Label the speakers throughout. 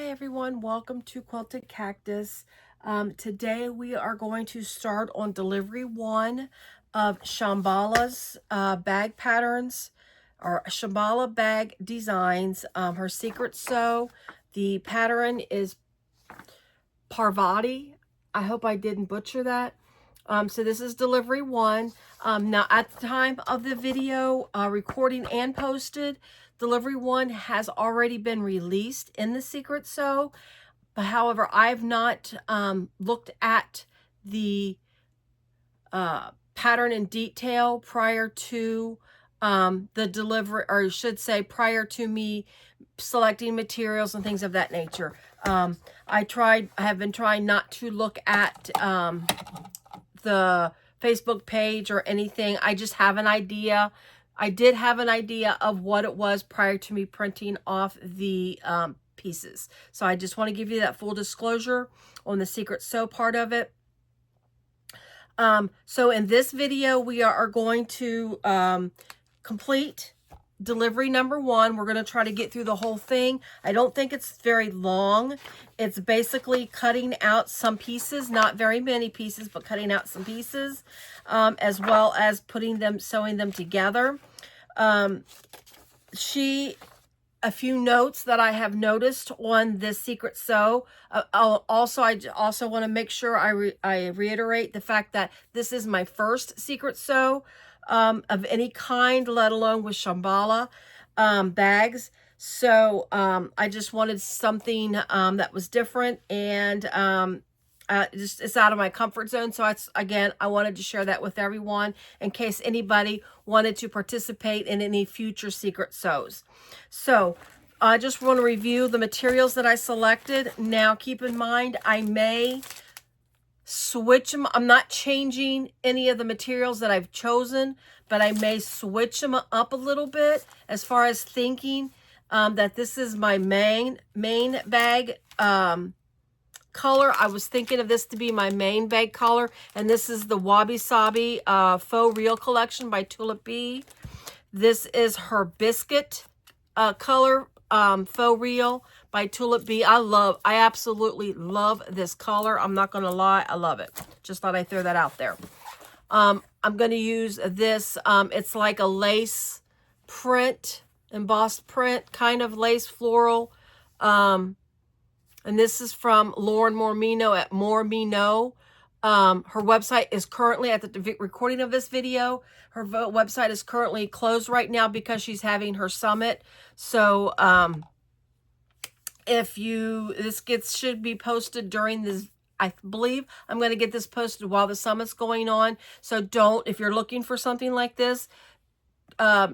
Speaker 1: Hi everyone, welcome to Quilted Cactus. Today we are going to start on delivery 1 of Shamballa's bag patterns, or Shamballa bag designs, her secret sew. The pattern is Parvati. I hope I didn't butcher that. So this is delivery 1. Now at the time of the video recording and posted, delivery 1 has already been released in the Secret Sew. But however, I've not looked at the pattern in detail prior to the delivery, or I should say prior to me selecting materials and things of that nature. I have been trying not to look at the Facebook page or anything. I just have an idea. I did have an idea of what it was prior to me printing off the pieces. So I just want to give you that full disclosure on the Secret Sew part of it. So in this video, we are going to complete delivery number 1. We're going to try to get through the whole thing. I don't think it's very long. It's basically cutting out some pieces, not very many pieces, but cutting out some pieces, as well as sewing them together. A few notes that I have noticed on this Secret Sew. I also want to make sure I reiterate the fact that this is my first Secret Sew of any kind, let alone with Shamballa bags. So I just wanted something that was different, and it's out of my comfort zone. So again, I wanted to share that with everyone in case anybody wanted to participate in any future Secret Sews. So I just want to review the materials that I selected. Now keep in mind, I may switch them. I'm not changing any of the materials that I've chosen, but I may switch them up a little bit as far as thinking that this is my main bag color. I was thinking of this to be my main bag color, and this is the Wabi Sabi Faux Real collection by Tulip. This is her Biscuit color Faux Real by Tulip. I absolutely love this color. I'm not gonna lie, I love it. Just thought I'd throw that out there. I'm gonna use this. It's like a lace print, embossed print, kind of lace floral. And this is from Lauren Mormino at Mormino. Her website is currently, at the recording of this video, her website is currently closed right now because she's having her summit. So should be posted during this, I believe I'm going to get this posted while the summit's going on. So if you're looking for something like this,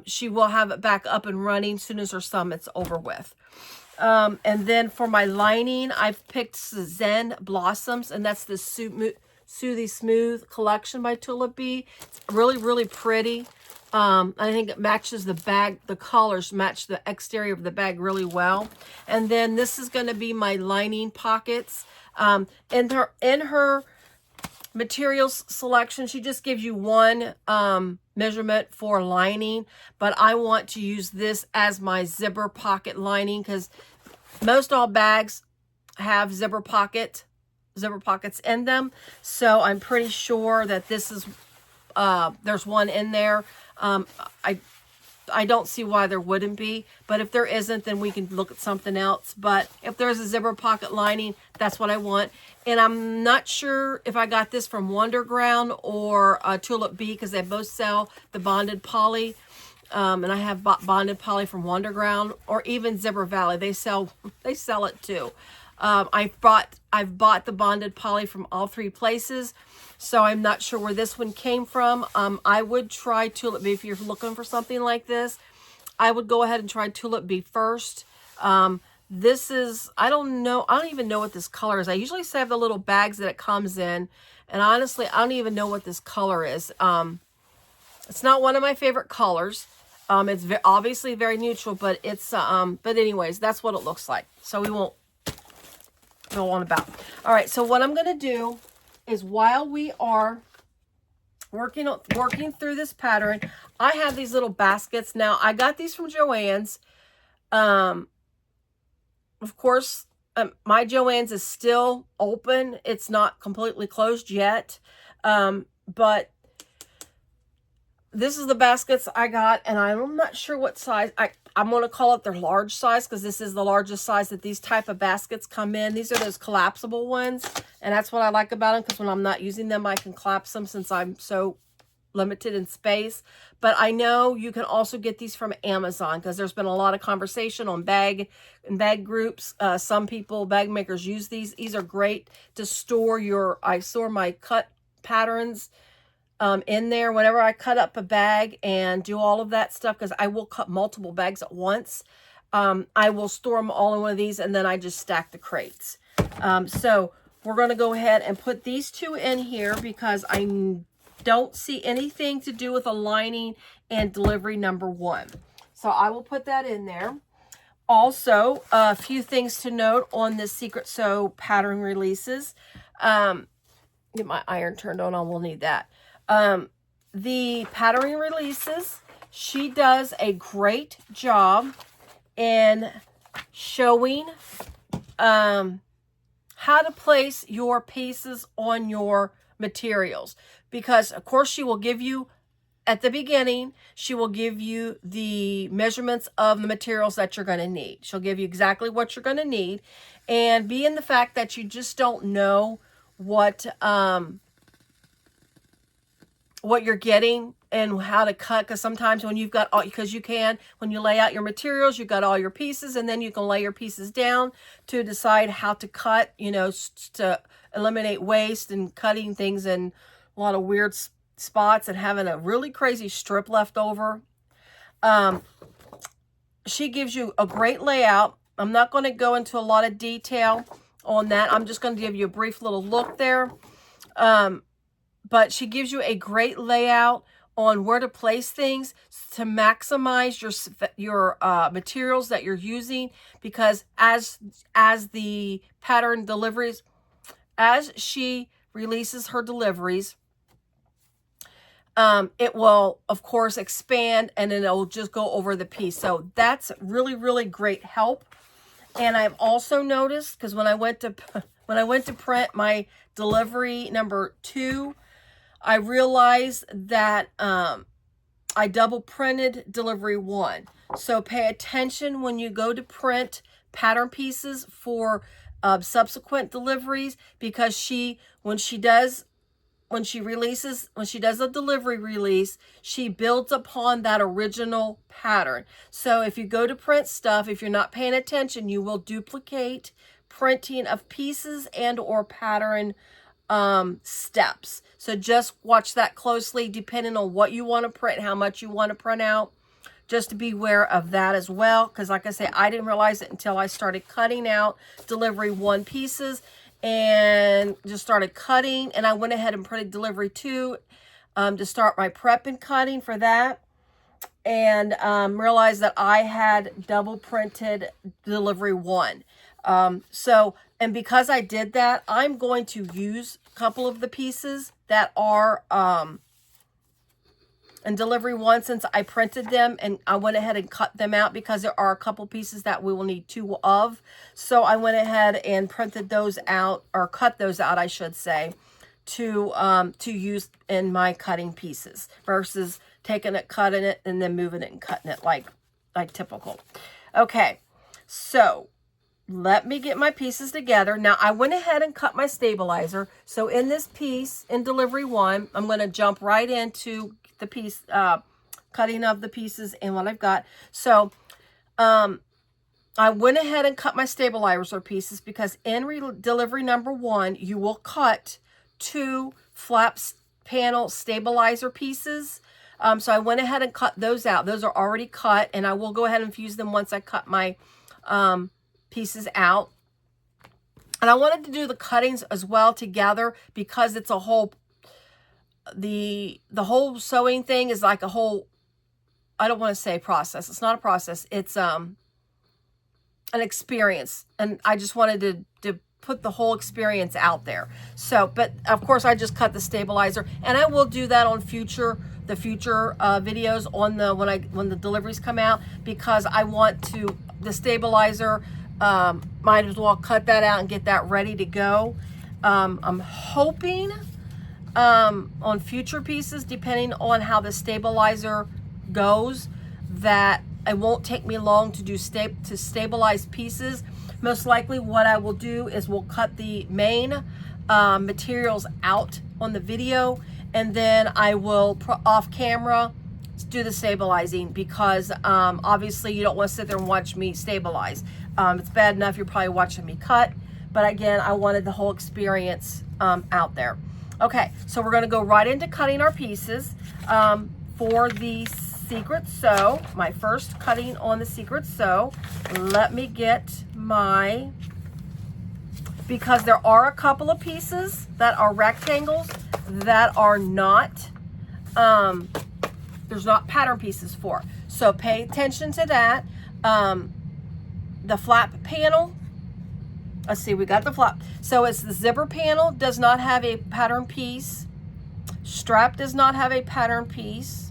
Speaker 1: she will have it back up and running as soon as her summit's over with. And then for my lining, I've picked Zen Blossoms, and that's the Soothy Smooth collection by Tulip. It's really, really pretty. I think it matches the bag. The colors match the exterior of the bag really well. And then this is going to be my lining pockets. In her materials selection, she just gives you one measurement for lining, but I want to use this as my zipper pocket lining because most all bags have zipper pockets in them. So I'm pretty sure that this is there's one in there. I don't see why there wouldn't be, but if there isn't, then we can look at something else. But if there's a zipper pocket lining, that's what I want. And I'm not sure if I got this from Wonderground or Tulip because they both sell the bonded poly. And I have bought bonded poly from Wonderground or even Zipper Valley. They sell it too. I've bought the bonded poly from all 3 places. So I'm not sure where this one came from. I would try Tulip B if you're looking for something like this. I would go ahead and try Tulip B first. This is, I don't even know what this color is. I usually save the little bags that it comes in. And honestly, I don't even know what this color is. It's not one of my favorite colors. It's obviously very neutral, but it's, but anyways, that's what it looks like. So we won't go on about. All right, so what I'm going to do is while we are working through this pattern, I have these little baskets. Now, I got these from Joann's. Of course, my Joann's is still open. It's not completely closed yet. But this is the baskets I got, and I'm not sure what size. I'm going to call it their large size because this is the largest size that these type of baskets come in. These are those collapsible ones, and that's what I like about them, because when I'm not using them, I can collapse them since I'm so limited in space. But I know you can also get these from Amazon, because there's been a lot of conversation on bag groups. Some people, bag makers, use these. These are great to store I store my cut patterns in there whenever I cut up a bag and do all of that stuff, because I will cut multiple bags at once. I will store them all in one of these, and then I just stack the crates. So we're going to go ahead and put these two in here, because I don't see anything to do with aligning and delivery number 1. So I will put that in there. Also, a few things to note on this Secret Sew pattern releases. Get my iron turned on, I will need that. The patterning releases, she does a great job in showing how to place your pieces on your materials, because of course she will give you at the beginning, she will give you the measurements of the materials that you're going to need. She'll give you exactly what you're going to need, and being the fact that you just don't know what you're getting and how to cut, because sometimes when you've got all, because you can, when you lay out your materials, you've got all your pieces, and then you can lay your pieces down to decide how to cut, you know, to eliminate waste and cutting things in a lot of weird spots and having a really crazy strip left over. She gives you a great layout. I'm not going to go into a lot of detail on that. I'm just going to give you a brief little look there. But she gives you a great layout on where to place things to maximize your materials that you're using, because as the pattern deliveries, as she releases her deliveries, it will of course expand, and then it'll just go over the piece. So that's really, really great help. And I've also noticed, because when I went to print my delivery number 2, I realized that I double printed delivery 1. So pay attention when you go to print pattern pieces for subsequent deliveries, because when she does a delivery release, she builds upon that original pattern. So if you go to print stuff, if you're not paying attention, you will duplicate printing of pieces and or pattern steps. So just watch that closely, depending on what you want to print, how much you want to print out, just to be aware of that as well. Because like I say, I didn't realize it until I started cutting out delivery 1 pieces and just started cutting, and I went ahead and printed delivery 2 to start my prep and cutting for that, and realized that I had double printed delivery 1. And because I did that, I'm going to use a couple of the pieces that are in delivery 1, since I printed them, and I went ahead and cut them out, because there are a couple pieces that we will need 2 of. So I went ahead and printed those out, or cut those out, I should say, to use in my cutting pieces, versus taking it, cutting it, and then moving it and cutting it like typical. Okay, so let me get my pieces together. Now, I went ahead and cut my stabilizer. So in this piece, in delivery 1, I'm going to jump right into the piece, cutting of the pieces and what I've got. So I went ahead and cut my stabilizer pieces, because in delivery number 1, you will cut 2 flap panel stabilizer pieces. So I went ahead and cut those out. Those are already cut, and I will go ahead and fuse them once I cut my pieces out. And I wanted to do the cuttings as well together, because it's a whole, the whole sewing thing is like a whole, I don't want to say process. It's not a process. It's an experience. And I just wanted to put the whole experience out there. So, but of course I just cut the stabilizer, and I will do that on the future videos on when the deliveries come out, because I want to, the stabilizer, might as well cut that out and get that ready to go. I'm hoping on future pieces, depending on how the stabilizer goes, that it won't take me long to do to stabilize pieces. Most likely what I will do is we'll cut the main materials out on the video, and then I will off camera do the stabilizing, because obviously you don't want to sit there and watch me stabilize. It's bad enough you're probably watching me cut, but again, I wanted the whole experience out there. Okay, so we're going to go right into cutting our pieces for the Secret Sew. My first cutting on the Secret Sew. Let me get my, because there are a couple of pieces that are rectangles that are not, there's not pattern pieces for. So pay attention to that. The flap panel, let's see, we got the flap. So it's the zipper panel, does not have a pattern piece. Strap does not have a pattern piece.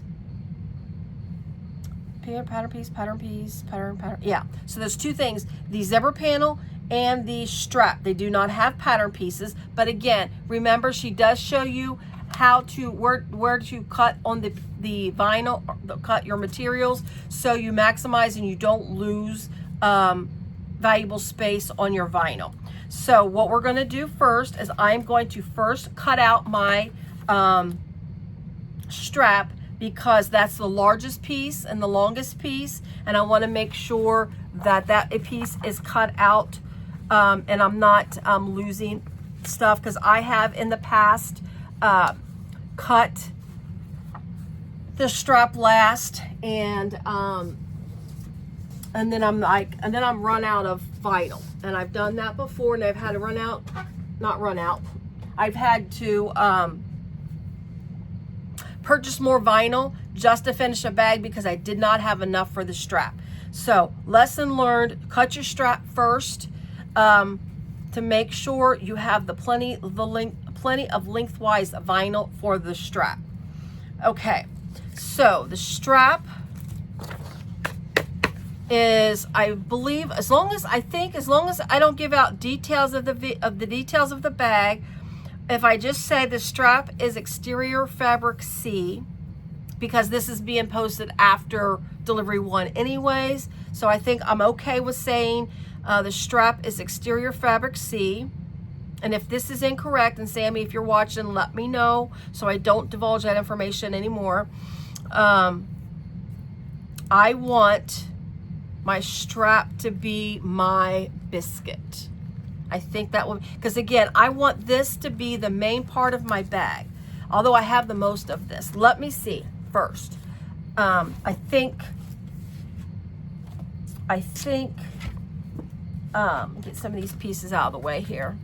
Speaker 1: Pattern piece, pattern piece, pattern. Yeah, so there's two things, the zipper panel and the strap. They do not have pattern pieces, but again, remember, she does show you how to, where to cut on the vinyl, cut your materials, so you maximize and you don't lose valuable space on your vinyl. So what we're going to do first is I'm going to first cut out my strap, because that's the largest piece and the longest piece, and I want to make sure that that piece is cut out, and I'm not losing stuff, because I have in the past cut the strap last, and then I'm run out of vinyl, and I've done that before, and I've had to I've had to purchase more vinyl just to finish a bag, because I did not have enough for the strap. So lesson learned, cut your strap first to make sure you have plenty of lengthwise vinyl for the strap. Okay, so the strap is, I believe, as long as I don't give out details of the details of the bag, if I just say the strap is exterior fabric C, because this is being posted after delivery 1 anyways, so I think I'm okay with saying the strap is exterior fabric C. And if this is incorrect, and Sammy, if you're watching, let me know so I don't divulge that information anymore. I want my strap to be my Biscuit. I think that will, because again, I want this to be the main part of my bag, although I have the most of this. Let me see first. I think get some of these pieces out of the way here.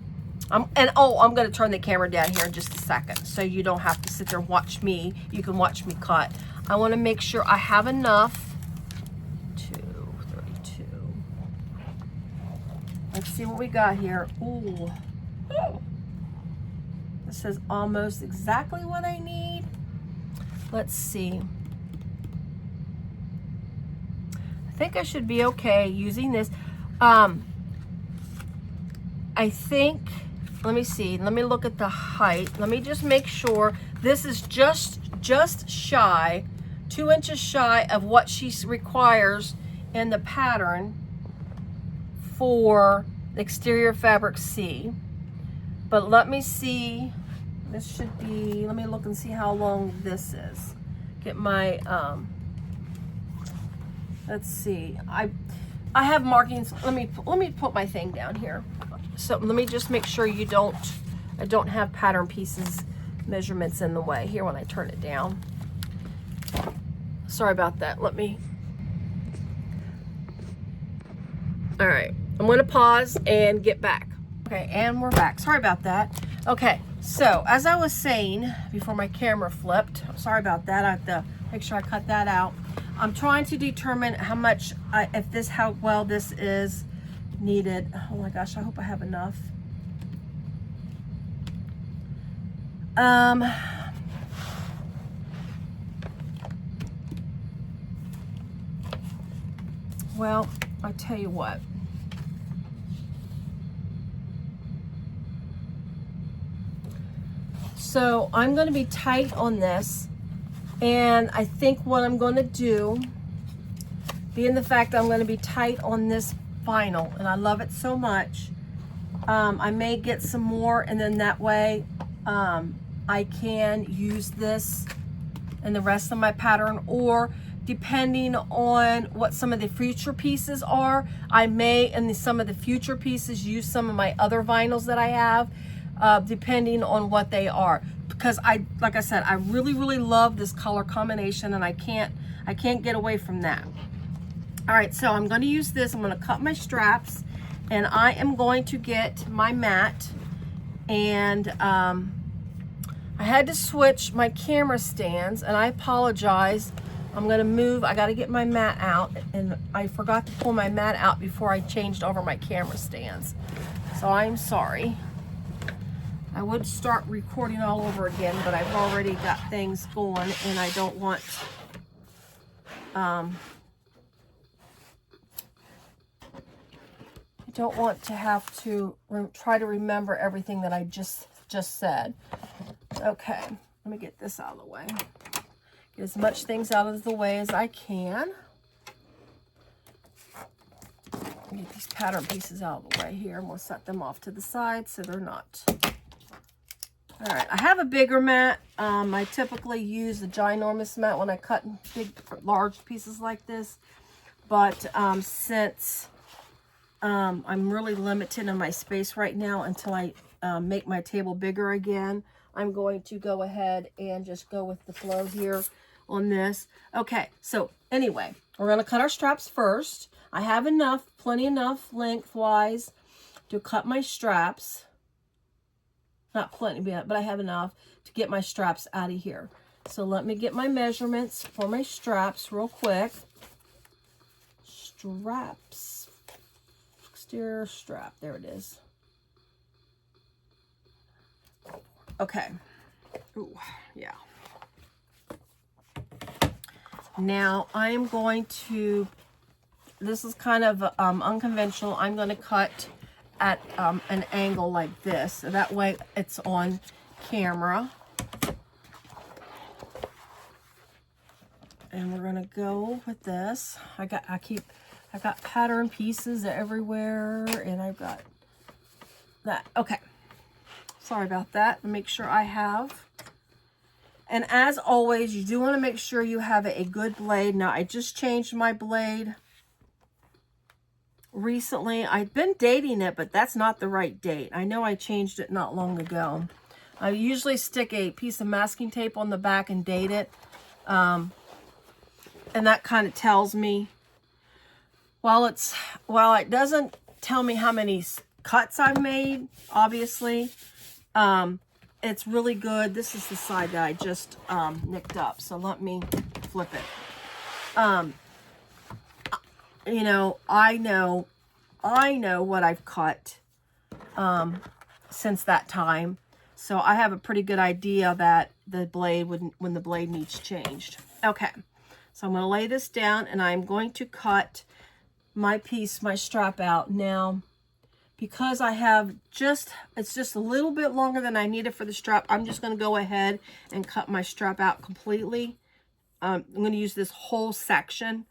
Speaker 1: I'm going to turn the camera down here in just a second, so you don't have to sit there and watch me. You can watch me cut. I want to make sure I have enough. 232. Let's see what we got here. Ooh. This is almost exactly what I need. Let's see. I think I should be okay using this. I think, let me see, let me look at the height. Let me just make sure this is just shy, 2 inches shy of what she requires in the pattern for exterior fabric C. But let me see, this should be, let me look and see how long this is. Get my, let's see, I have markings. Let me put my thing down here. So let me just make sure I don't have pattern pieces measurements in the way here when I turn it down. Sorry about that. All right, I'm going to pause and get back. Okay, and we're back. Sorry about that. Okay, so as I was saying before my camera flipped, sorry about that. I have to make sure I cut that out. I'm trying to determine how much, how well this is needed. Oh my gosh, I hope I have enough. Well, I tell you what. So I'm going to be tight on this, and I think what I'm going to do, being the fact that I'm going to be tight on this vinyl, and I love it so much, I may get some more, and then that way I can use this in the rest of my pattern, or depending on what some of the future pieces are, I may in some of the future pieces use some of my other vinyls that I have, depending on what they are, because like I said, I really love this color combination, and I can't get away from that. All right, so I'm going to use this. I'm going to cut my straps, and I am going to get my mat, and I had to switch my camera stands, and I apologize. I'm going to move. I got to get my mat out, and I forgot to pull my mat out before I changed over my camera stands, so I'm sorry. I would start recording all over again, but I've already got things going, and I don't want to have to try to remember everything that I just said. Okay, let me get this out of the way. Get as much things out of the way as I can. Get these pattern pieces out of the way here, and we'll set them off to the side so they're not. All right, I have a bigger mat. I typically use the ginormous mat when I cut in big, large pieces like this. But since I'm really limited in my space right now until I make my table bigger again, I'm going to go ahead and just go with the flow here on this. Okay, so anyway, we're going to cut our straps first. I have plenty enough lengthwise to cut my straps. Not plenty, but I have enough to get my straps out of here. So let me get my measurements for my straps real quick. Straps. Exterior strap. There it is. Okay. Ooh, yeah. Now I am going to, this is kind of unconventional. I'm going to cut at an angle like this, so that way it's on camera. And we're gonna go with this. I got pattern pieces everywhere, and I've got that. Okay, sorry about that. Make sure I have. And as always, you do want to make sure you have a good blade. Now I just changed my blade recently. I've been dating it, but that's not the right date. I know I changed it not long ago. I usually stick a piece of masking tape on the back and date it. And that kind of tells me, while it doesn't tell me how many cuts I've made, obviously, it's really good. This is the side that I just nicked up. So let me flip it. You know, I know what I've cut since that time, so I have a pretty good idea that the blade when the blade needs changed. Okay, so I'm going to lay this down, and I'm going to cut my strap out now. Because I have it's just a little bit longer than I needed for the strap, I'm just going to go ahead and cut my strap out completely. I'm going to use this whole section,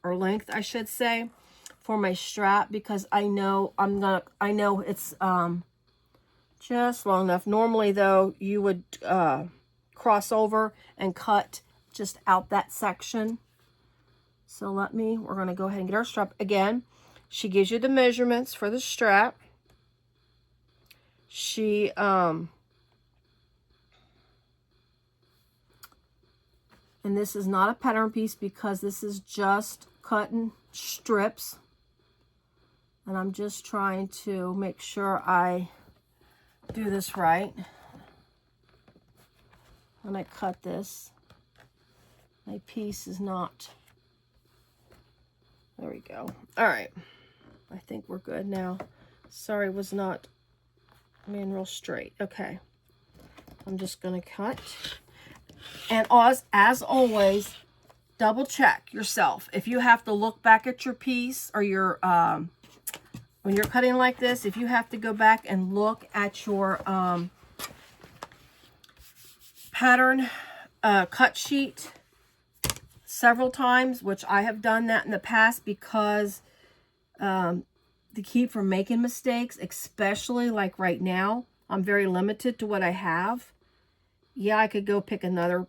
Speaker 1: or length I should say, for my strap, because I know it's just long enough. Normally though, you would cross over and cut just out that section. So we're going to go ahead and get our strap. Again, she gives you the measurements for the strap. She and this is not a pattern piece, because this is just cutting strips, and I'm just trying to make sure I do this right when I cut this. My piece is not, there we go. All right, I think we're good now. Sorry, was not being real straight. Okay, I'm just gonna cut. And as always, double check yourself. If you have to look back at your piece, or your when you're cutting like this, if you have to go back and look at your pattern cut sheet several times, which I have done that in the past because to keep from making mistakes, especially like right now, I'm very limited to what I have. Yeah, I could go pick another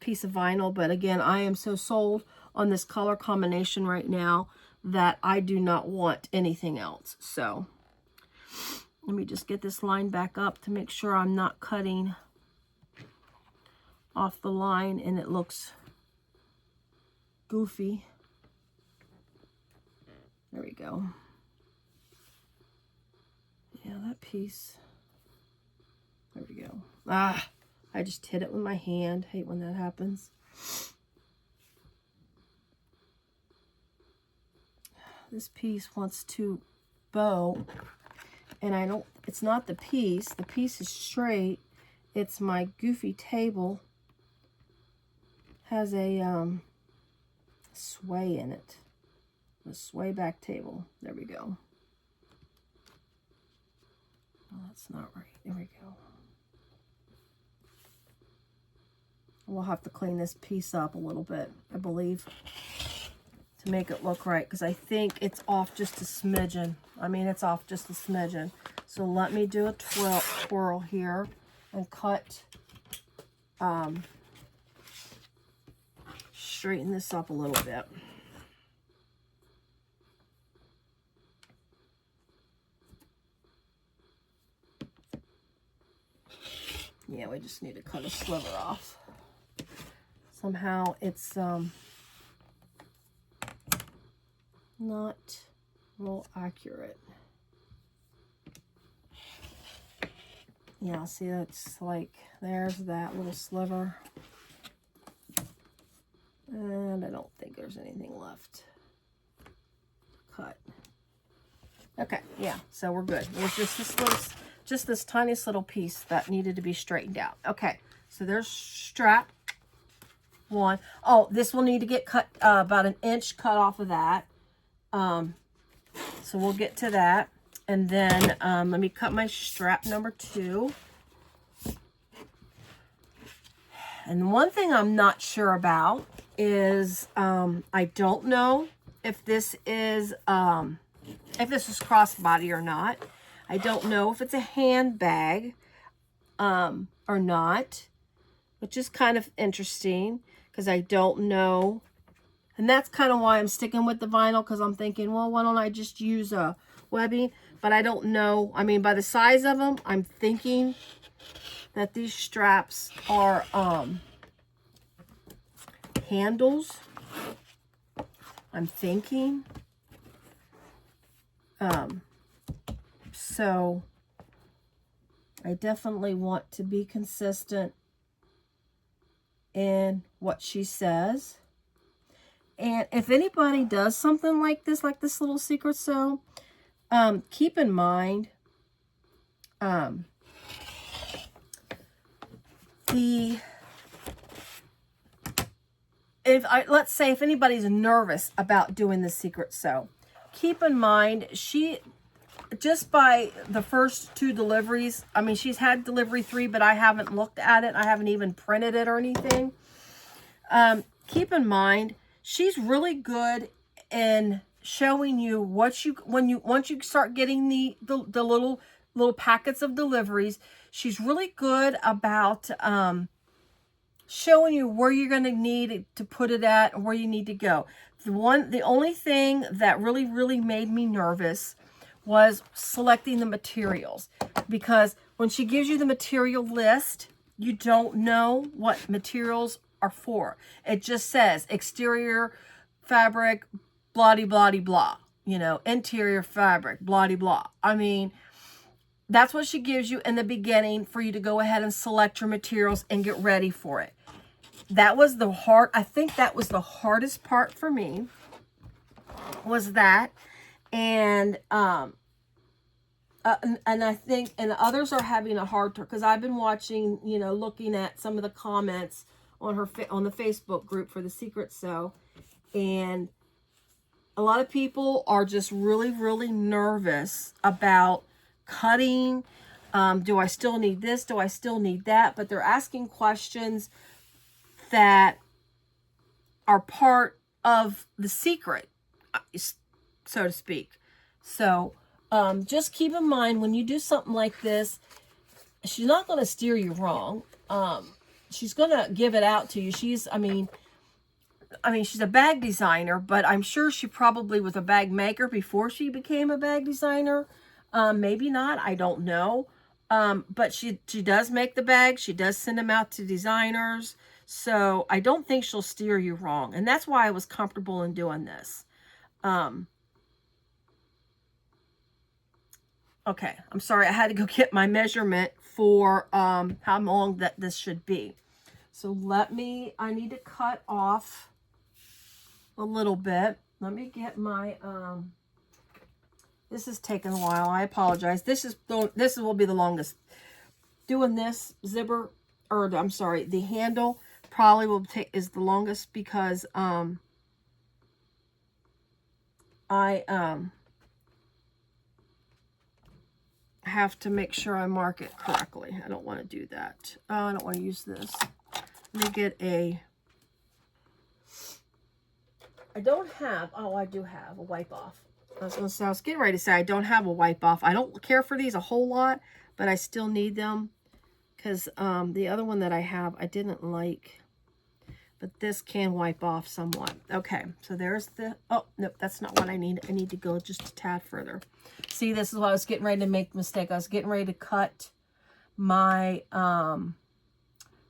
Speaker 1: piece of vinyl, but again, I am so sold on this color combination right now that I do not want anything else. So let me just get this line back up to make sure I'm not cutting off the line and it looks goofy. There we go. Yeah, that piece. There we go. Ah, I just hit it with my hand. Hate when that happens. This piece wants to bow, and I don't, it's not the piece is straight. It's my goofy table has a sway in it, a sway back table. There we go. Oh, that's not right. There we go. We'll have to clean this piece up a little bit, I believe, to make it look right, because I think it's off just a smidgen. I mean, it's off just a smidgen. So let me do a twirl here and cut, straighten this up a little bit. Yeah, we just need to cut a sliver off. Somehow it's not real accurate. Yeah, see, that's like, there's that little sliver. And I don't think there's anything left to cut. Okay, yeah, so we're good. There's just this tiniest little piece that needed to be straightened out. Okay, so there's strap one. Oh, this will need to get cut about an inch cut off of that. So we'll get to that. And then let me cut my strap number 2. And one thing I'm not sure about is I don't know if this is crossbody or not. I don't know if it's a handbag or not, which is kind of interesting because I don't know. And that's kind of why I'm sticking with the vinyl, because I'm thinking, well, why don't I just use a webbing? But I don't know. I mean, by the size of them, I'm thinking that these straps are handles. I'm thinking. So I definitely want to be consistent in what she says. And if anybody does something like this little secret sew, keep in mind let's say if anybody's nervous about doing the secret sew, keep in mind just by the first 2 deliveries, I mean, she's had delivery 3, but I haven't looked at it. I haven't even printed it or anything. Keep in mind, she's really good in showing you once you start getting the little packets of deliveries. She's really good about showing you where you're going to need to put it at and where you need to go. The only thing that really made me nervous was selecting the materials, because when she gives you the material list, you don't know what materials are for. It just says exterior fabric, blah blah blah, you know, interior fabric, blah blah. I mean, that's what she gives you in the beginning for you to go ahead and select your materials and get ready for it. That was I think that was the hardest part for me, was that. And I think, and others are having a hard time, because I've been watching, you know, looking at some of the comments on the Facebook group for the Secret Sew, and a lot of people are just really nervous about cutting Do I still need this? Do I still need that? But they're asking questions that are part of the secret, so to speak. So just keep in mind when you do something like this, she's not going to steer you wrong. She's going to give it out to you. I mean, she's a bag designer, but I'm sure she probably was a bag maker before she became a bag designer. Maybe not. I don't know. But she does make the bags. She does send them out to designers. So I don't think she'll steer you wrong. And that's why I was comfortable in doing this. Okay, I'm sorry. I had to go get my measurement for how long that this should be. So I need to cut off a little bit. Let me get my, this is taking a while. I apologize. This will be the longest. Doing this zipper, or I'm sorry, the handle probably is the longest because I have to make sure I mark it correctly. I don't want to do that. I don't want to use this. Let me get I don't have, oh, I do have a wipe off. I was getting ready to say I don't have a wipe off. I don't care for these a whole lot, but I still need them because the other one that I have, I didn't like, but this can wipe off somewhat. Okay, so there's oh, nope, that's not what I need. I need to go just a tad further. See, this is what I was getting ready to make the mistake. I was getting ready to cut my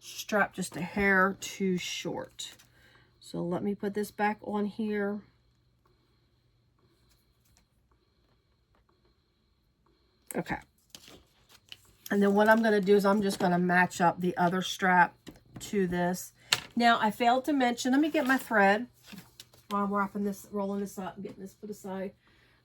Speaker 1: strap just a hair too short. So let me put this back on here. Okay. And then what I'm going to do is I'm just going to match up the other strap to this. Now, I failed to mention, let me get my thread while I'm wrapping this, rolling this up and getting this put aside.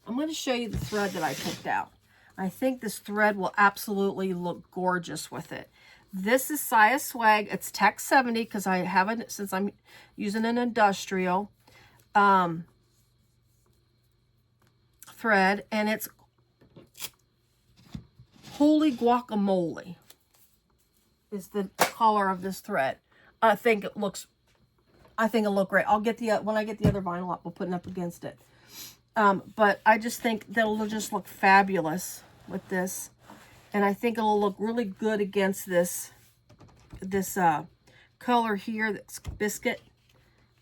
Speaker 1: I'm going to show you the thread that I picked out. I think this thread will absolutely look gorgeous with it. This is Saya Swag. It's Tech 70 because I haven't, since I'm using an industrial thread, and it's Holy Guacamole is the color of this thread. I think it'll look great. I'll get when I get the other vinyl up, we'll put it up against it. But I just think that'll just look fabulous with this. And I think it'll look really good against this color here, that's Biscuit.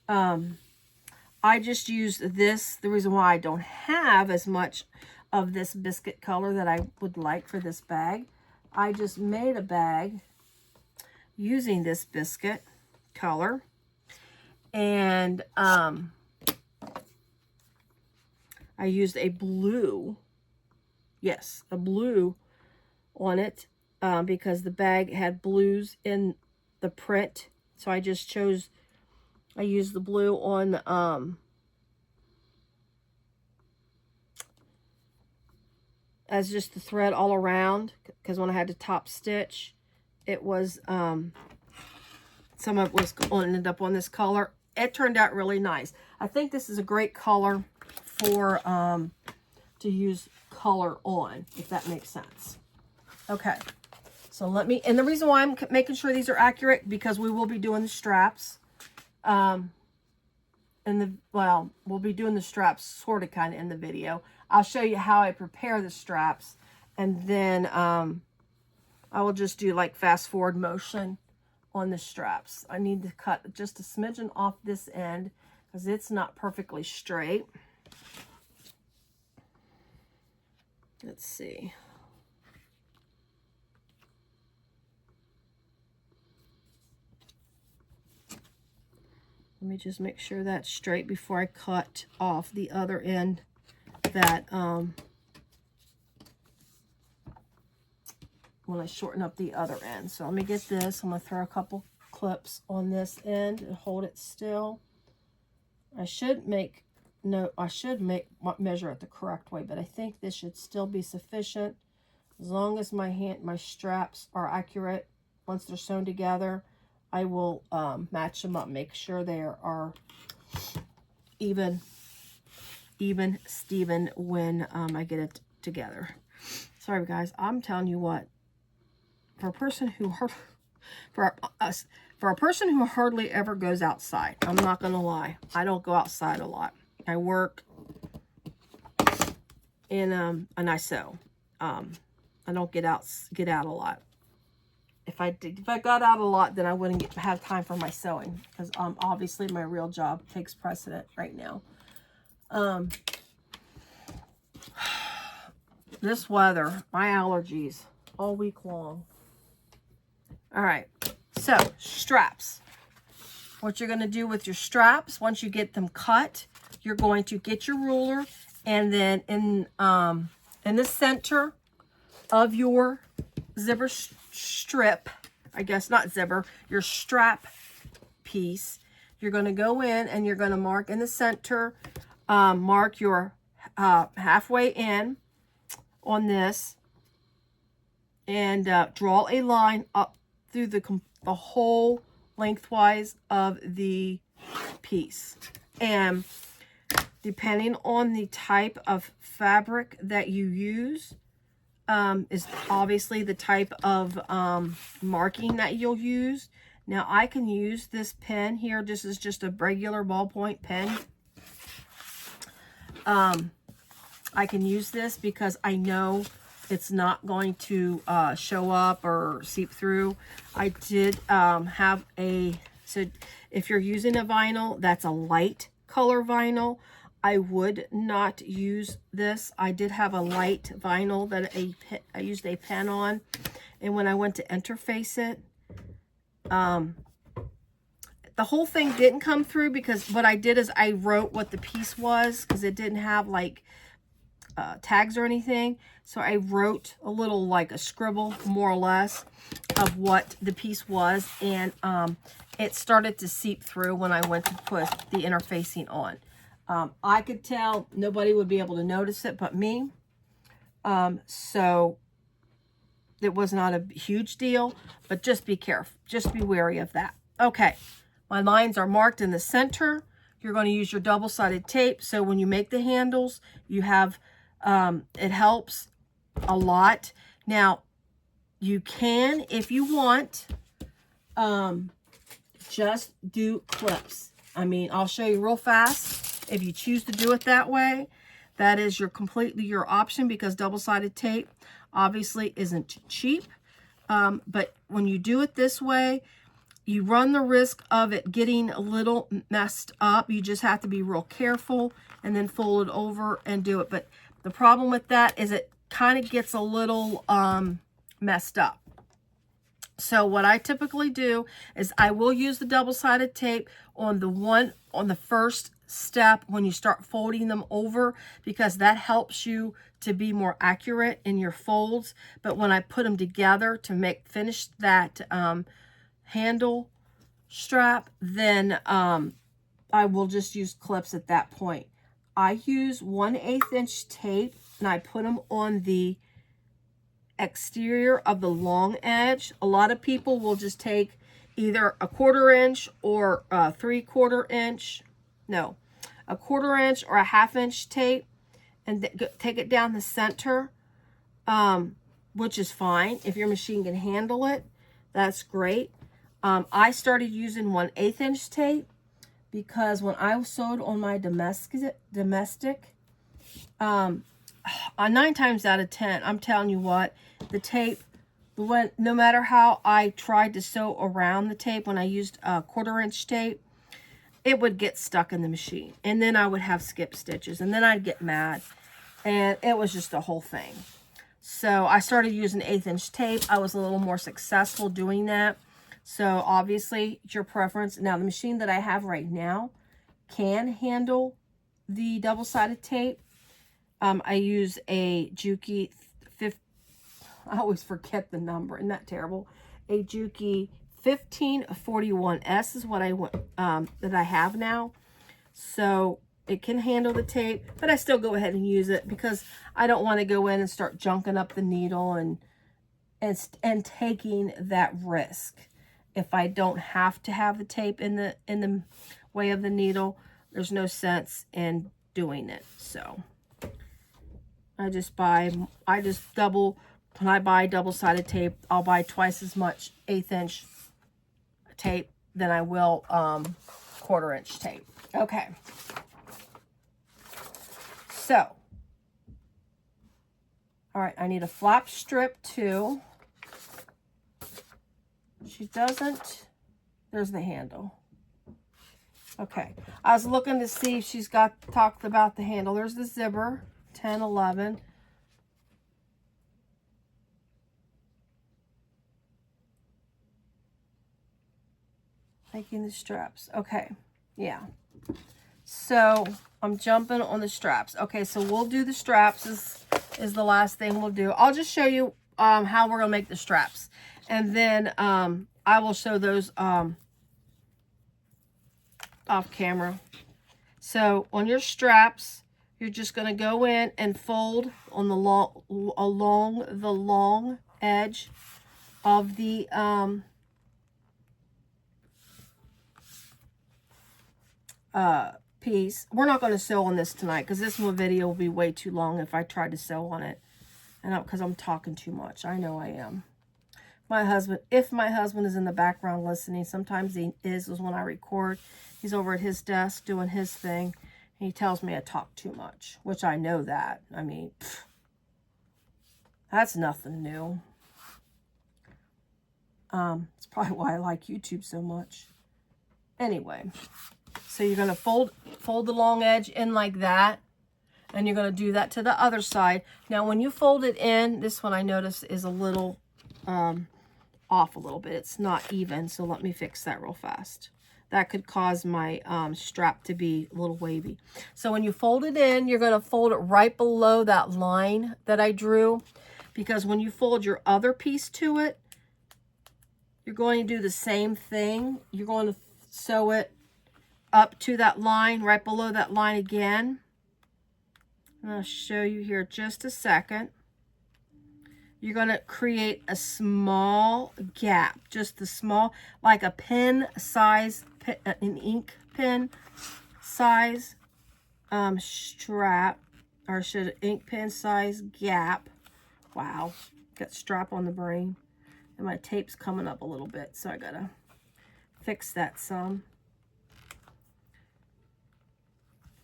Speaker 1: I just used this. The reason why I don't have as much of this Biscuit color that I would like for this bag, I just made a bag using this Biscuit color. And I used a blue, yes, a blue on it because the bag had blues in the print. So I just chose, I used the blue on as just the thread all around, because when I had to top stitch, it was some of it was ended up on this color. It turned out really nice. I think this is a great color for to use color on, if that makes sense. Okay, so let me, and the reason why I'm making sure these are accurate, because we will be doing the straps. Well, we'll be doing the straps sort of kind of in the video. I'll show you how I prepare the straps, and then I will just do like fast forward motion on the straps. I need to cut just a smidgen off this end because it's not perfectly straight. Let's see. Let me just make sure that's straight before I cut off the other end that when I shorten up the other end. So let me get this. I'm going to throw a couple clips on this end and hold it still. I should measure it the correct way, but I think this should still be sufficient as long as my straps are accurate. Once they're sewn together, I will match them up, make sure they are even Steven when I get it together. Sorry guys, I'm telling you what, for a person who for a person who hardly ever goes outside. I'm not gonna lie, I don't go outside a lot. I work and I sew. I don't get out a lot. If I got out a lot, then I wouldn't have time for my sewing, because obviously my real job takes precedent right now. This weather, my allergies all week long. All right, so straps. What you're going to do with your straps, once you get them cut, you're going to get your ruler, and then in the center of your zipper strip, I guess not zipper, your strap piece, you're going to go in and you're going to mark in the center, mark your halfway in on this, and draw a line up through the whole lengthwise of the piece. And depending on the type of fabric that you use, is obviously the type of marking that you'll use. Now I can use this pen here. This is just a regular ballpoint pen. I can use this because I know it's not going to show up or seep through. I did have so if you're using a vinyl that's a light color vinyl, I would not use this. I did have a light vinyl that I used a pen on, and when I went to interface it, the whole thing didn't come through, because what I did is I wrote what the piece was, because it didn't have like tags or anything. So I wrote a little, like a scribble more or less, of what the piece was, and it started to seep through when I went to put the interfacing on. I could tell nobody would be able to notice it but me. So it was not a huge deal, but just be careful. Just be wary of that. Okay, my lines are marked in the center. You're going to use your double-sided tape. So when you make the handles, you have, it helps a lot. Now, you can, if you want, just do clips. I mean, I'll show you real fast. If you choose to do it that way, that is completely your option, because double-sided tape obviously isn't cheap. But when you do it this way, you run the risk of it getting a little messed up. You just have to be real careful and then fold it over and do it. But the problem with that is it kind of gets a little messed up. So what I typically do is I will use the double-sided tape on the first step when you start folding them over, because that helps you to be more accurate in your folds. But when I put them together to finish that handle strap, then I will just use clips at that point. I use 1/8 inch tape, and I put them on the exterior of the long edge. A lot of people will just take either a 1/4 inch or a 3/4 inch, no, a 1/4 inch or a 1/2 inch tape, and take it down the center, which is fine. If your machine can handle it, that's great. I started using 1/8 inch tape because when I sewed on my domestic, 9 times out of 10, I'm telling you what, the tape, no matter how I tried to sew around the tape, when I used a 1/4 inch tape, it would get stuck in the machine, and then I would have skip stitches, and then I'd get mad, and it was just a whole thing. So I started using 1/8 inch tape. I was a little more successful doing that. So obviously it's your preference. Now the machine that I have right now can handle the double-sided tape. I use a Juki I always forget the number, isn't that terrible? A Juki 1541S is what that I have now. So it can handle the tape, but I still go ahead and use it because I don't want to go in and start junking up the needle and taking that risk. If I don't have to have the tape in the way of the needle, there's no sense in doing it. So I just double when I buy double-sided tape, I'll buy twice as much 1/8 inch tape than I will 1/4 inch tape. Okay. So, all right, I need a flap strip too. She doesn't, there's the handle. Okay, I was looking to see if she's talked about the handle. There's the zipper, 10, 11. Making the straps. Okay, yeah. So I'm jumping on the straps. Okay, so we'll do the straps is the last thing we'll do. I'll just show you how we're gonna make the straps, and then I will show those off camera. So on your straps, you're just gonna go in and fold on the along the long edge of the piece. We're not going to sew on this tonight because this video will be way too long if I try to sew on it, and because I'm talking too much. I know I am. My husband, if my husband is in the background listening, sometimes he is when I record. He's over at his desk doing his thing, and he tells me I talk too much, which I know that. I mean, that's nothing new. It's probably why I like YouTube so much. Anyway, so you're going to fold the long edge in like that, and you're going to do that to the other side. Now, when you fold it in, this one I notice is a little off a little bit. It's not even, so let me fix that real fast. That could cause my strap to be a little wavy. So when you fold it in, you're going to fold it right below that line that I drew, because when you fold your other piece to it, you're going to do the same thing. You're going to sew it up to that line, right below that line again. And I'll show you here just a second. You're going to create a small gap, just the small, like a pen size, an ink pen size strap, or should ink pen size gap. Wow, got strap on the brain. And my tape's coming up a little bit, so I gotta fix that some.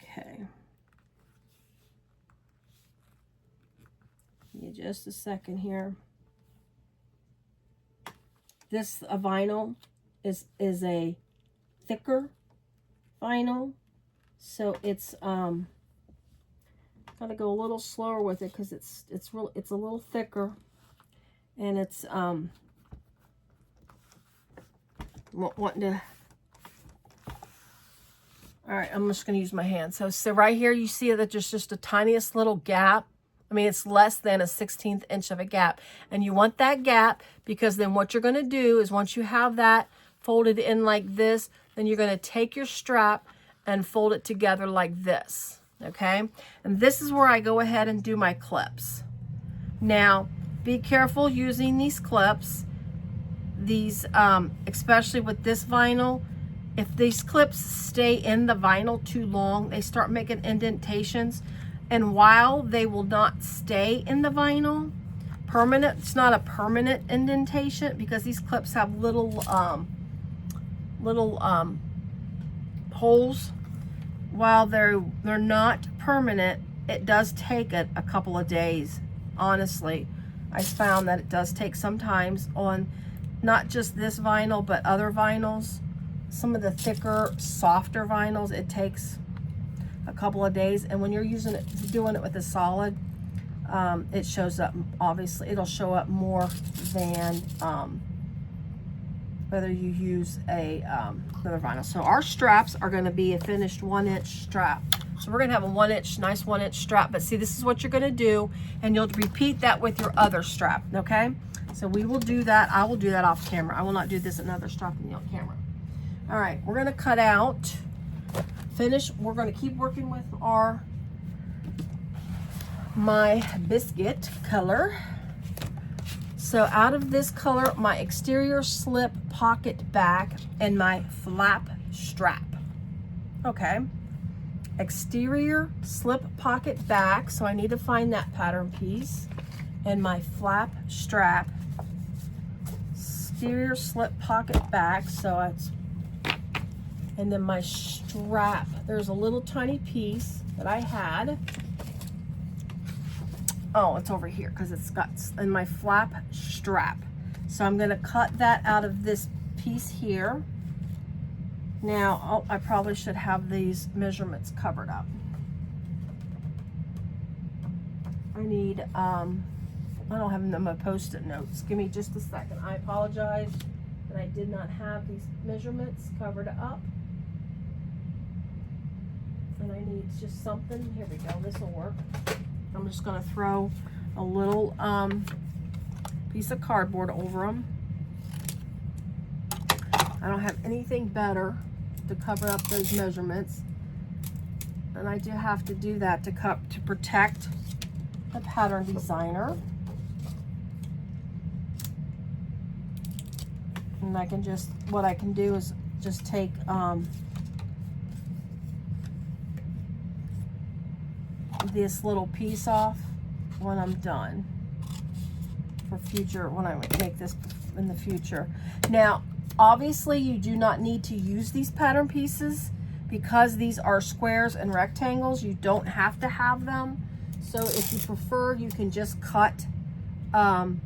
Speaker 1: Okay. Give me just a second here. This vinyl is a thicker vinyl, so it's gotta go a little slower with it because it's a little thicker, and it's wanting to. All right, I'm just going to use my hand. So right here, you see that there's just the tiniest little gap. I mean, it's less than a 1/16 inch of a gap. And you want that gap because then what you're going to do is once you have that folded in like this, then you're going to take your strap and fold it together like this, okay? And this is where I go ahead and do my clips. Now, be careful using these clips. These, especially with this vinyl, if these clips stay in the vinyl too long, they start making indentations. And while they will not stay in the vinyl permanent, it's not a permanent indentation because these clips have little holes. While they're not permanent, it does take a couple of days. Honestly, I found that it does take sometimes on not just this vinyl, but other vinyls. Some of the thicker, softer vinyls, it takes a couple of days. And when you're doing it with a solid, it shows up, obviously, it'll show up more than whether you use another vinyl. So our straps are going to be a finished 1-inch strap. So we're going to have a 1-inch, nice 1-inch strap. But see, this is what you're going to do, and you'll repeat that with your other strap, okay? So we will do that. I will do that off camera. I will not do this another strap on camera. All right, we're going to cut out, finish. We're going to keep working with my biscuit color. So out of this color, my exterior slip pocket back and my flap strap. Okay, exterior slip pocket back. So I need to find that pattern piece. and my flap strap, exterior slip pocket back, so it's, and then my strap. There's a little tiny piece that I had. Oh, it's over here because it's got in my flap strap. So I'm going to cut that out of this piece here. Now, oh, I probably should have these measurements covered up. I need, I don't have them in my post-it notes. Give me just a second. I apologize that I did not have these measurements covered up. And I need just something. Here we go. This will work. I'm just going to throw a little piece of cardboard over them. I don't have anything better to cover up those measurements. And I do have to do that to protect the pattern designer. And I can just, what I can do is just take this little piece off when I'm done for future, when I make this in the future. Now, obviously you do not need to use these pattern pieces because these are squares and rectangles. You don't have to have them. So if you prefer, you can just cut from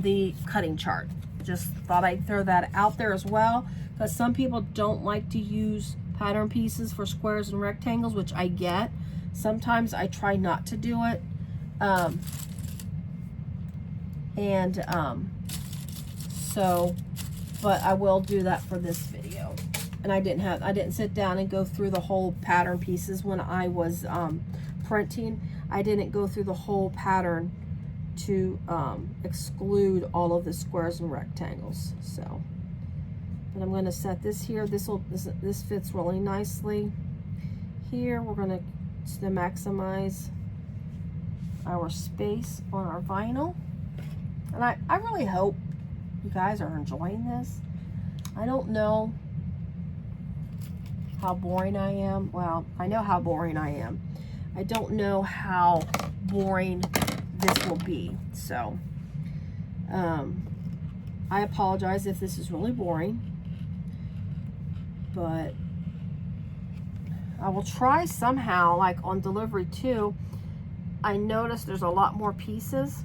Speaker 1: the cutting chart. Just thought I'd throw that out there as well, because some people don't like to use pattern pieces for squares and rectangles, which I get. Sometimes I try not to do it. So, but I will do that for this video. And I didn't sit down and go through the whole pattern pieces when I was printing. I didn't go through the whole pattern to exclude all of the squares and rectangles. So, but I'm going to set this here. This fits really nicely. Here we're going to maximize our space on our vinyl. And I really hope you guys are enjoying this. I don't know how boring I am. Well, I know how boring I am. I don't know how boring this will be. So, I apologize if this is really boring. But I will try somehow, like on delivery 2, I noticed there's a lot more pieces.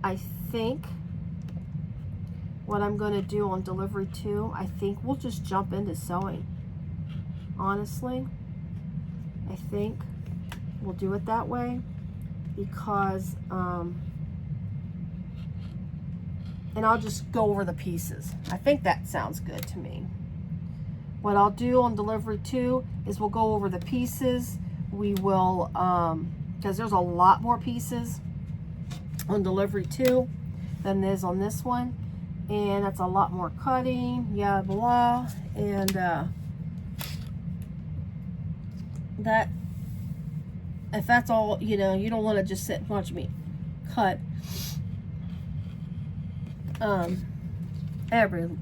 Speaker 1: I think what I'm going to do on delivery 2, I think we'll just jump into sewing. Honestly, I think we'll do it that way because, and I'll just go over the pieces. I think that sounds good to me. What I'll do on delivery 2 is we'll go over the pieces. We will, because there's a lot more pieces on delivery 2 than there is on this one. And that's a lot more cutting, yeah, blah. And that, if that's all, you know, you don't want to just sit and watch me cut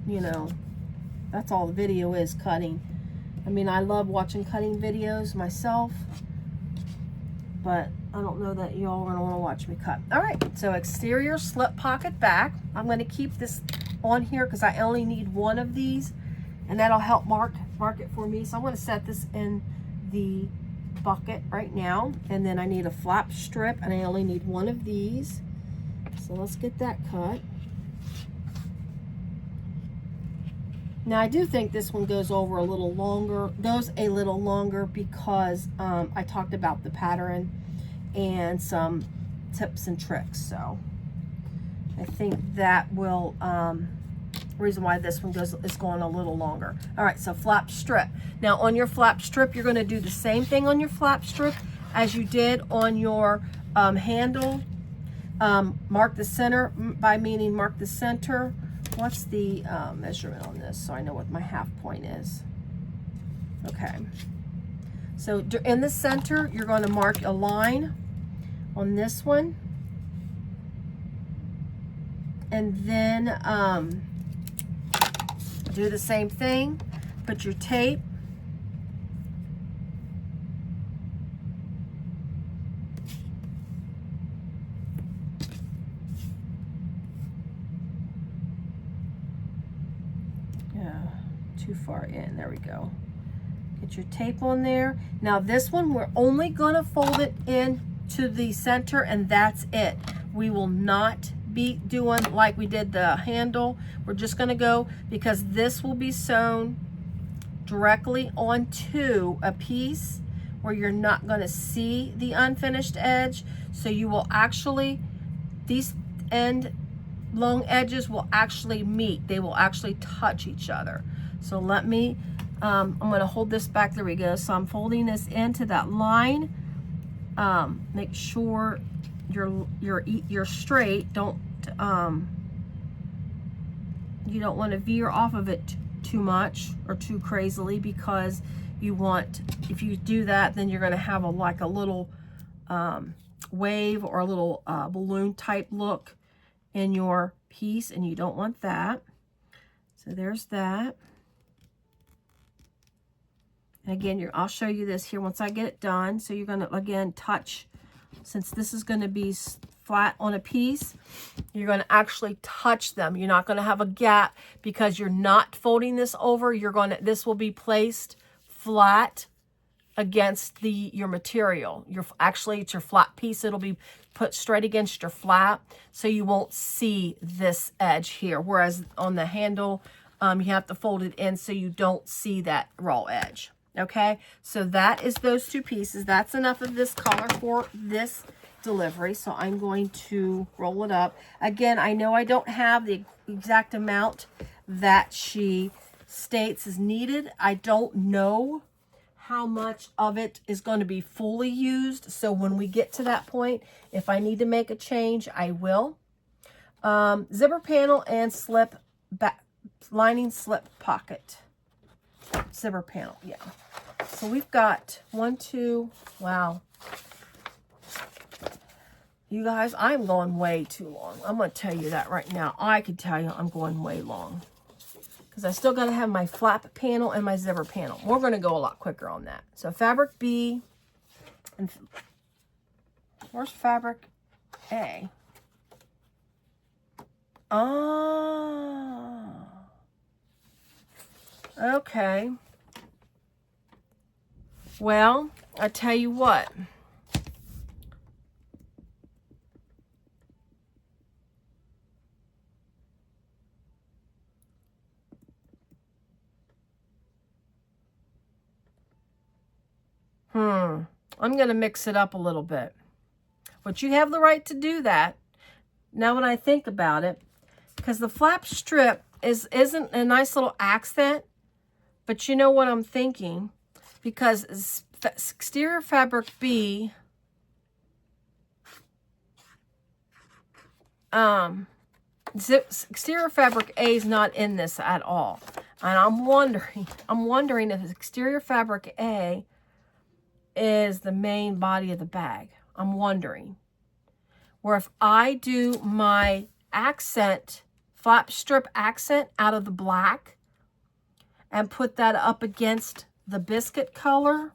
Speaker 1: you know, that's all the video is, cutting. I mean, I love watching cutting videos myself, but I don't know that y'all are gonna want to watch me cut. All right, so exterior slip pocket back. I'm going to keep this on here because I only need one of these, and that'll help mark it for me. So I'm going to set this in the bucket right now, and then I need a flap strip, and I only need one of these. So let's get that cut. Now I do think this one goes a little longer because I talked about the pattern and some tips and tricks. So I think that will, reason why this one is going a little longer. All right, so flap strip. Now on your flap strip, you're going to do the same thing on your flap strip as you did on your handle. Mark the center, by meaning mark the center. What's the measurement on this so I know what my half point is? Okay. So in the center, you're going to mark a line on this one. And then do the same thing. Put your tape. too far in. There we go. Get your tape on there. Now this one, we're only gonna fold it in to the center, and that's it. We will not be doing like we did the handle. We're just gonna go, because this will be sewn directly onto a piece where you're not gonna see the unfinished edge. So you will actually, these end long edges will actually meet. They will actually touch each other. So let me, I'm going to hold this back. There we go. So I'm folding this into that line. Make sure you're straight. Don't you don't want to veer off of it too much or too crazily, because you want, if you do that, then you're going to have like a little wave or a little balloon type look in your piece, and you don't want that. So there's that. And again, I'll show you this here once I get it done. So you're going to, again, touch, since this is going to be flat on a piece, you're going to actually touch them. You're not going to have a gap, because you're not folding this over. This will be placed flat against your material. Actually, it's your flat piece. It'll be put straight against your flat, so you won't see this edge here. Whereas on the handle, you have to fold it in so you don't see that raw edge. Okay, so that is those two pieces. That's enough of this color for this delivery. So I'm going to roll it up. Again, I know I don't have the exact amount that she states is needed. I don't know how much of it is going to be fully used. So when we get to that point, if I need to make a change, I will. Zipper panel and slip back, lining slip pocket. Zipper panel, yeah. So we've got 1, 2, wow. You guys, I'm going way too long. I'm going to tell you that right now. I can tell you I'm going way long, because I still got to have my flap panel and my zipper panel. We're going to go a lot quicker on that. So fabric B, and where's fabric A? Oh, okay. Well, I tell you what. I'm going to mix it up a little bit. But you have the right to do that. Now when I think about it, because the flap strip isn't a nice little accent, but you know what I'm thinking? Because exterior fabric B, exterior fabric A is not in this at all. And I'm wondering if exterior fabric A is the main body of the bag. I'm wondering. Where if I do my accent, flap strip accent out of the black and put that up against the biscuit color,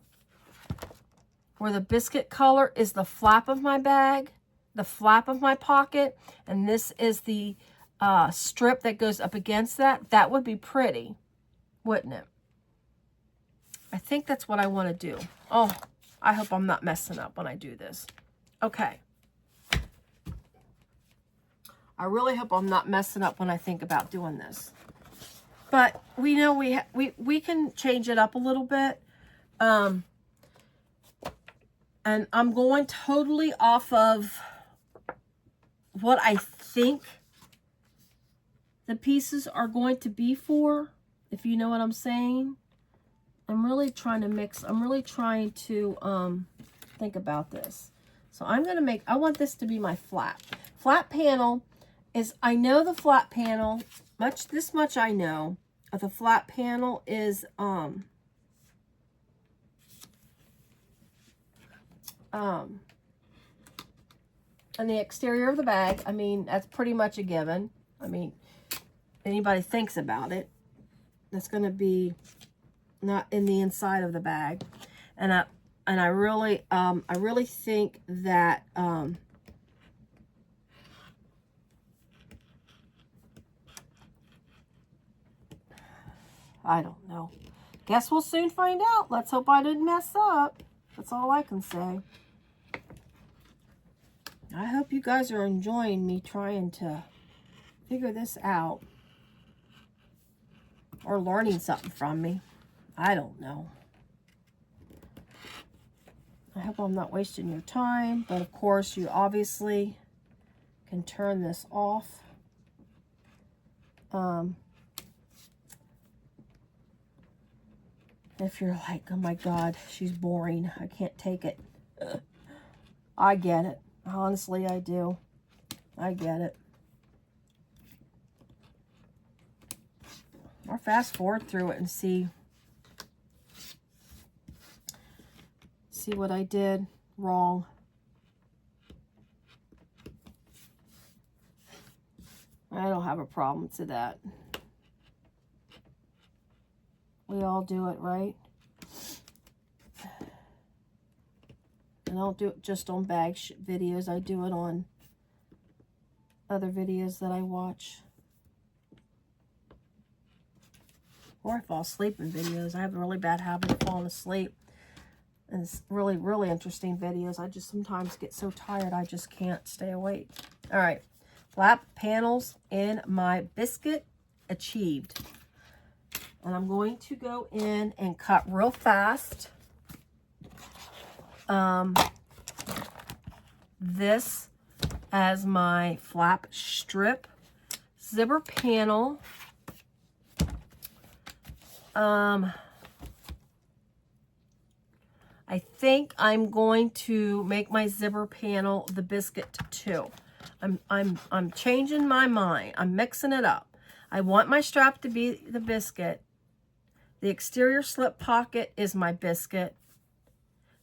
Speaker 1: where the biscuit color is the flap of my bag, the flap of my pocket, and this is the strip that goes up against that, that would be pretty, wouldn't it? I think that's what I want to do. Oh, I hope I'm not messing up when I do this. Okay. I really hope I'm not messing up when I think about doing this. But we know we can change it up a little bit. And I'm going totally off of what I think the pieces are going to be for, if you know what I'm saying. I'm really trying to think about this. So I'm going to I want this to be my flat. Flat panel is, I know the flat panel, this much I know. The flat panel is, on the exterior of the bag. I mean, that's pretty much a given. I mean, anybody thinks about it, that's going to be not in the inside of the bag. And I really think that I don't know. Guess we'll soon find out. Let's hope I didn't mess up. That's all I can say. I hope you guys are enjoying me trying to figure this out. Or learning something from me. I don't know. I hope I'm not wasting your time. But of course, you obviously can turn this off. If you're like, oh my God, she's boring. I can't take it. I get it. Honestly, I do. I get it. Or fast forward through it and see what I did wrong. I don't have a problem to that. We all do it, right? I don't do it just on bag videos. I do it on other videos that I watch. Or I fall asleep in videos. I have a really bad habit of falling asleep. And it's really, really interesting videos. I just sometimes get so tired I just can't stay awake. All right. Flap panels in my Biscuit Achieved. And I'm going to go in and cut real fast. This as my flap strip. Zipper panel. I think I'm going to make my zipper panel the Biscuit too. I'm changing my mind. I'm mixing it up. I want my strap to be the Biscuit. The exterior slip pocket is my Biscuit.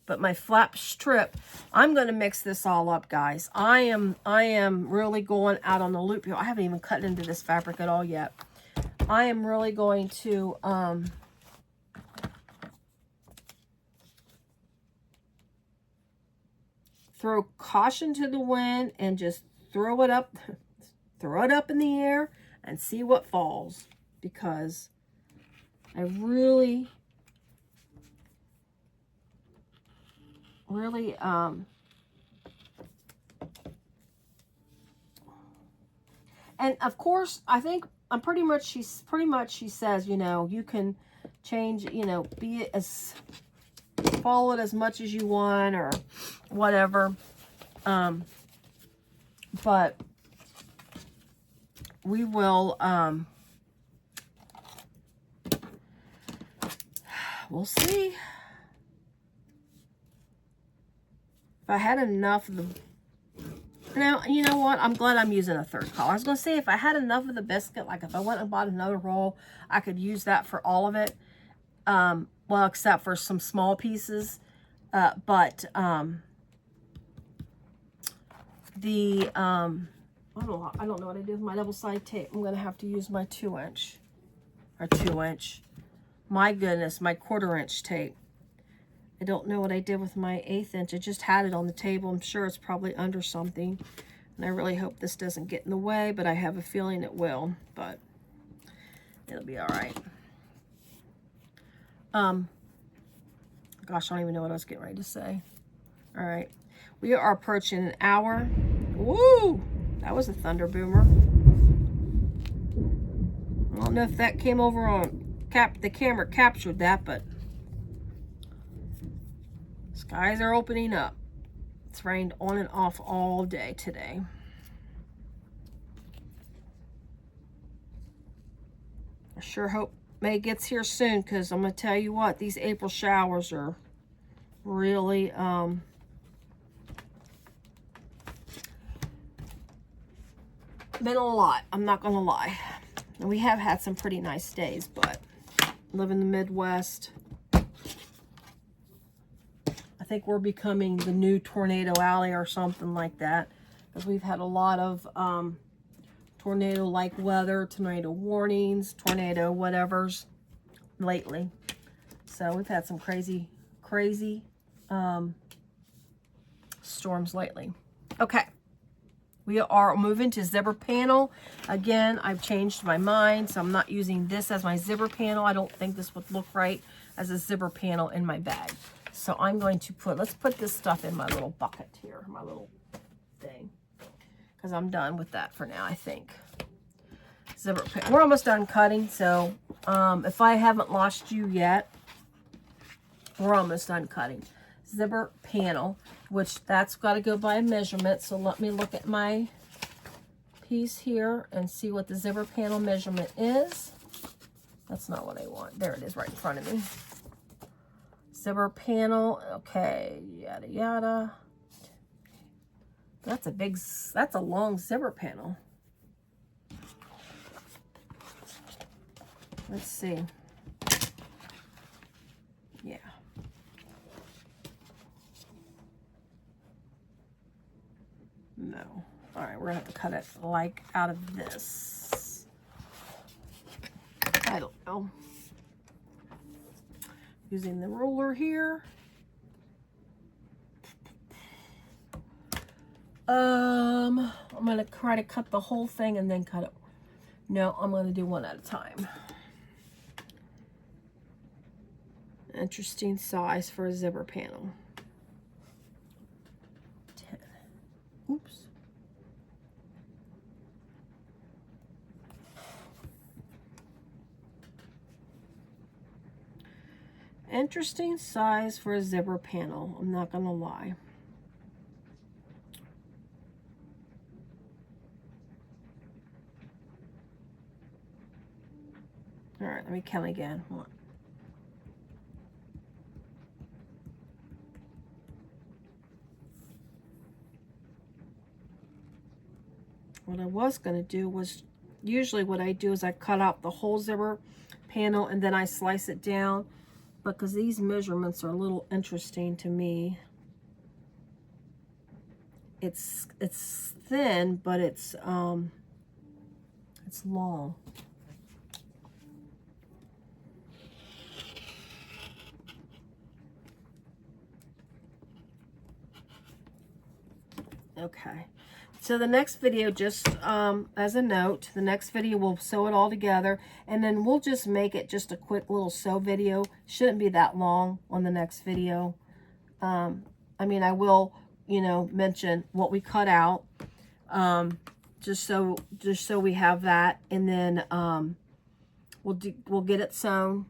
Speaker 1: But my flap strip, I'm going to mix this all up, guys. I am really going out on the loop here. I haven't even cut into this fabric at all yet. I am really going to throw caution to the wind and just throw it up in the air and see what falls, because I really and of course I think she says, you know, you can change, you know, be it as follow it as much as you want or whatever, but we will we'll see. If I had enough of the, now, you know what? I'm glad I'm using a third color. I was going to say, if I had enough of the Biscuit, like if I went and bought another roll, I could use that for all of it. Well, except for some small pieces. I don't know what I did with my double side tape. I'm going to have to use my 2-inch. My goodness, my 1/4-inch tape. I don't know what I did with my 1/8 inch. I just had it on the table. I'm sure it's probably under something. And I really hope this doesn't get in the way, but I have a feeling it will. But it'll be all right. Gosh, I don't even know what I was getting ready to say. All right. We are approaching an hour. Woo! That was a thunder boomer. I don't know if that came over on the camera captured that, but skies are opening up. It's rained on and off all day today. I sure hope May gets here soon, because I'm going to tell you what, these April showers are really been a lot. I'm not going to lie. And we have had some pretty nice days, but live in the Midwest. I think we're becoming the new Tornado Alley or something like that, because we've had a lot of tornado-like weather, tornado warnings, tornado whatevers lately. So we've had some crazy storms lately. Okay, We are moving to zipper panel. Again, I've changed my mind, so I'm not using this as my zipper panel. I don't think this would look right as a zipper panel in my bag. So I'm going to let's put this stuff in my little bucket here, my little thing, because I'm done with that for now, I think. Zipper panel. We're almost done cutting, so if I haven't lost you yet, we're almost done cutting. Zipper panel, which that's got to go by a measurement. So let me look at my piece here and see what the zipper panel measurement is. That's not what I want. There it is right in front of me. Zipper panel, okay, yada yada. That's a long zipper panel. Let's see. Yeah. No. All right, we're gonna have to cut it like out of this. I don't know. Using the ruler here. I'm gonna try to cut the whole thing and then cut it. No, I'm gonna do one at a time. Interesting size for a zipper panel. 10. Oops. Interesting size for a zipper panel, I'm not gonna lie. All right, let me count again. One. What I was gonna do was, usually what I do is I cut out the whole zipper panel and then I slice it down, because these measurements are a little interesting to me. It's thin, but it's long. Okay. So the next video, just as a note, the next video we'll sew it all together, and then we'll just make it just a quick little sew video. Shouldn't be that long on the next video. I mean, I will, you know, mention what we cut out, just so we have that, and then we'll get it sewn,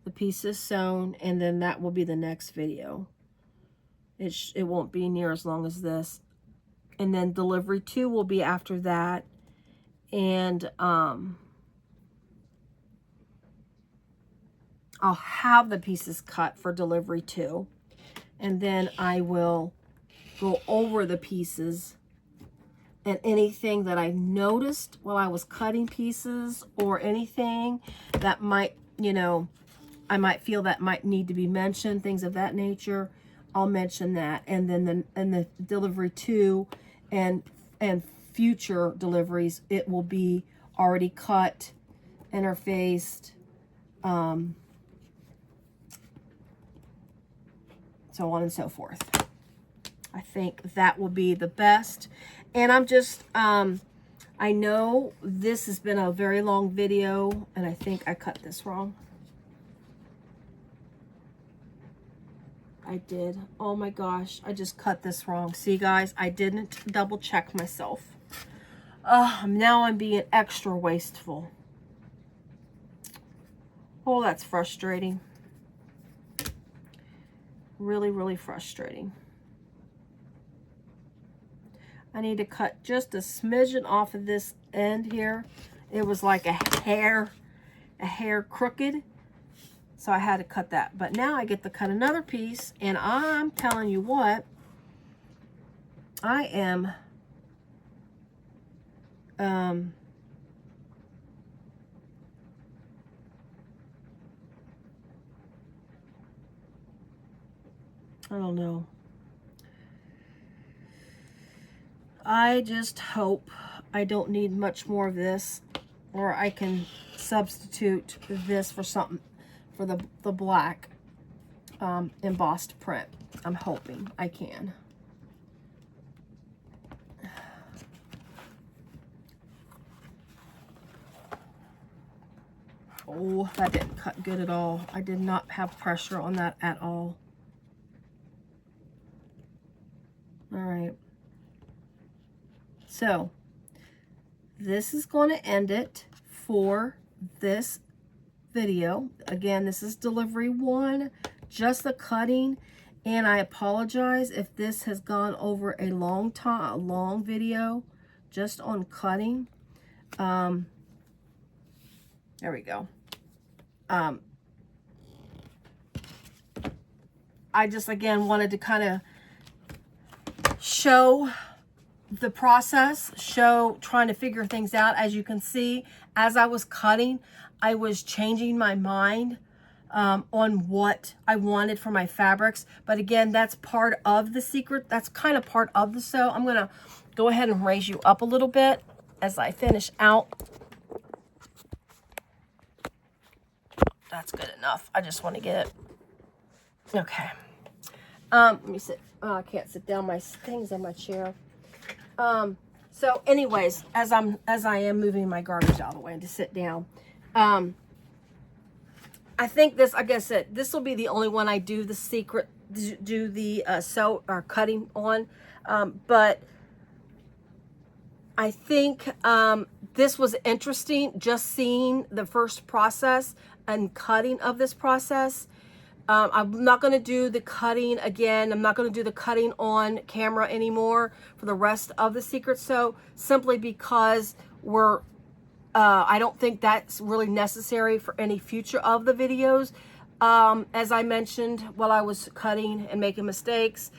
Speaker 1: the pieces sewn, and then that will be the next video. It won't be near as long as this. And then delivery 2 will be after that. And I'll have the pieces cut for delivery 2. And then I will go over the pieces and anything that I noticed while I was cutting pieces, or anything that might, you know, I might feel that might need to be mentioned, things of that nature. I'll mention that. And then the delivery 2 and future deliveries, it will be already cut, interfaced, so on and so forth. I think that will be the best. And I'm just, I know this has been a very long video, and I think I cut this wrong. I did. Oh my gosh, I just cut this wrong. See, guys, I didn't double check myself. Now I'm being extra wasteful. Oh, that's frustrating. Really, really frustrating. I need to cut just a smidgen off of this end here. It was like a hair crooked. So I had to cut that. But now I get to cut another piece, and I'm telling you what, I am I don't know. I just hope I don't need much more of this, or I can substitute this for something, for the black embossed print. I'm hoping I can. Oh, that didn't cut good at all. I did not have pressure on that at all. All right. So this is going to end it for this video. Again, this is delivery 1, just the cutting. And I apologize if this has gone over a long time, a long video just on cutting. There we go. I just, again, wanted to kind of show the process, trying to figure things out. As you can see, as I was cutting, I was changing my mind on what I wanted for my fabrics. But again, that's part of the secret. That's kind of part of the sew. I'm going to go ahead and raise you up a little bit as I finish out. That's good enough. I just want to get it. Okay. Let me sit. Oh, I can't sit down. My things on my chair. So anyways, as I am moving my garbage out of the way to sit down, I think this, like I said, this will be the only one I do the secret, do the sew or cutting on. But I think this was interesting, just seeing the first process and cutting of this process. I'm not going to do the cutting again. I'm not going to do the cutting on camera anymore for the rest of the secret sew, simply because I don't think that's really necessary for any future of the videos. As I mentioned while I was cutting and making mistakes,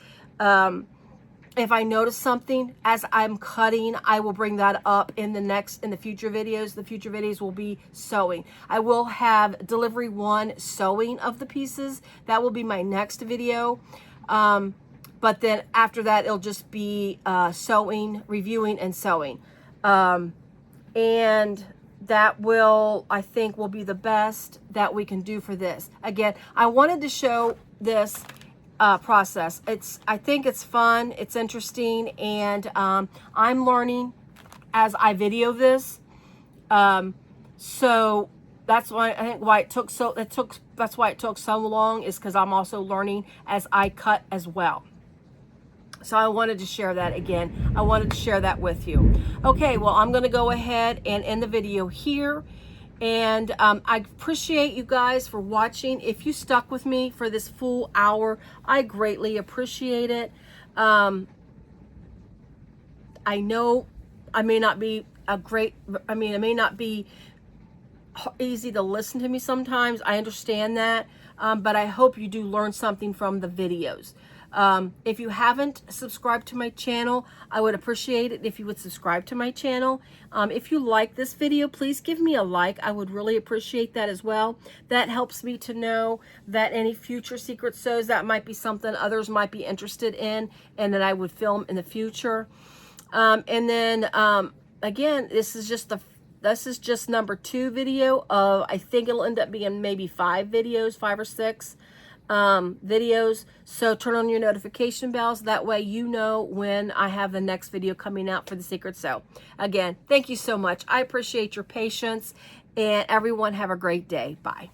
Speaker 1: if I notice something as I'm cutting, I will bring that up in the future videos. The future videos will be sewing. I will have delivery 1 sewing of the pieces. That will be my next video. But then after that, it'll just be sewing, reviewing, and sewing. And that will, I think, will be the best that we can do for this. Again, I wanted to show this process. I think it's fun, it's interesting, and I'm learning as I video this. So that's why I think that's why it took so long, is because I'm also learning as I cut as well. So I wanted to share that again. I wanted to share that with you. Okay, well, I'm going to go ahead and end the video here. And I appreciate you guys for watching. If you stuck with me for this full hour, I greatly appreciate it. I know I may not be it may not be easy to listen to me sometimes. I understand that. But I hope you do learn something from the videos. If you haven't subscribed to my channel, I would appreciate it if you would subscribe to my channel. If you like this video, please give me a like. I would really appreciate that as well. That helps me to know that any future secret sews, that might be something others might be interested in and that I would film in the future. And then again, this is just number 2 video of, I think it'll end up being maybe 5 videos, 5 or 6 videos. So turn on your notification bells. That way you know when I have the next video coming out for the secret sew. Again, thank you so much. I appreciate your patience, and everyone have a great day. Bye.